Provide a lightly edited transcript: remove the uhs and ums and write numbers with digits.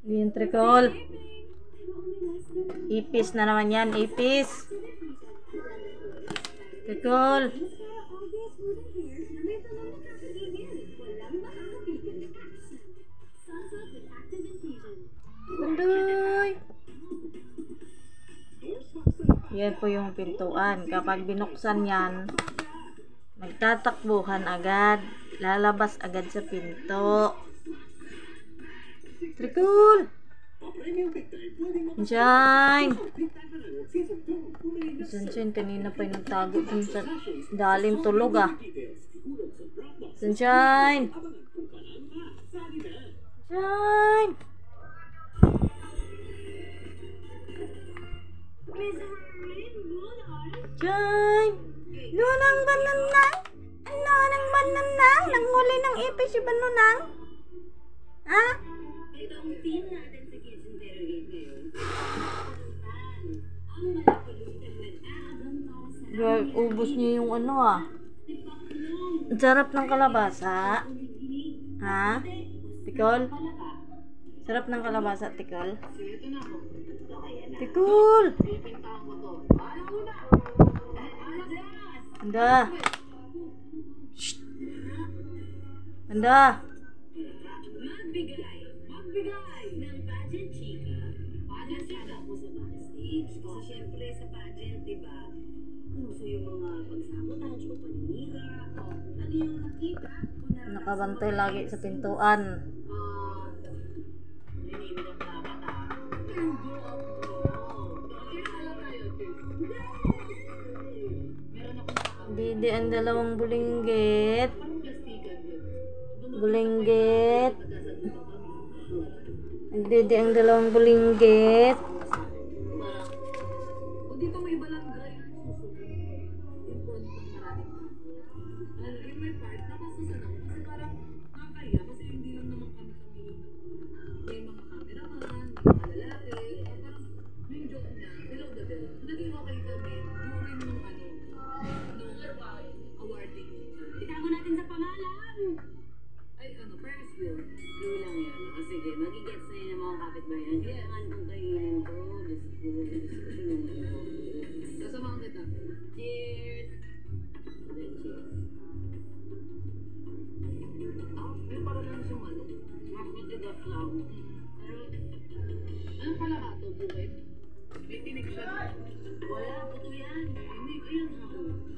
Yung tricol. Ipis na naman yan, ipis. Tricol. Bundoy. Yan po yung pintuan. Kapag binuksan yan, magtatakbuhan agad. Lalabas agad sa pinto. Tricol. Sunshine. Sunshine, kanina pa yung nagtago dun sa dalim tulog ah. Sunshine. Sunshine. Sunshine. Lunang bananang. Ano nang bananang? Nanghuli ng ipis si bananang? Ha? Ubus niya yung ano ah. Sarap ng kalabasa. Ha? Tikol? Sarap ng kalabasa, Tikol? Tikol! Anda! Shh! Anda! Magbigay ng pageant chika. Pageant chika po sa backstage. Kasi syempre sa pageant, diba? Uso yung mga pagsabotage o paninira. O ano yung nakita? Nakabantay lagi sa pintuan. Ninimin ang dapat ha. Didi ang dalawang bulinggit. Bulinggit. Nagdidi ang dalawang bulinggit. Dito may balangay ang susunod. In front ng maraming tao. In my part, napasusan ako kasi parang nakakaya kasi hindi lang naman kami yung may mga cameraman, may mga lalaki, parang yung joke niya, below the belt. Naging okay kami during nung awarding. Itago natin sa pangalan! Ay, Ferris wheel. Clue lang yan. Sige, magigets na yun ng mga kapitbayan. Kailangan kong kainin ko. Sasamahan kita. Cheers! Cheers. Yung para lang siyang ano. Makatigap lang. Pero, anong pala ka ito, buhay? May tinig siya. Wala, puto yan. Hindi, ayun.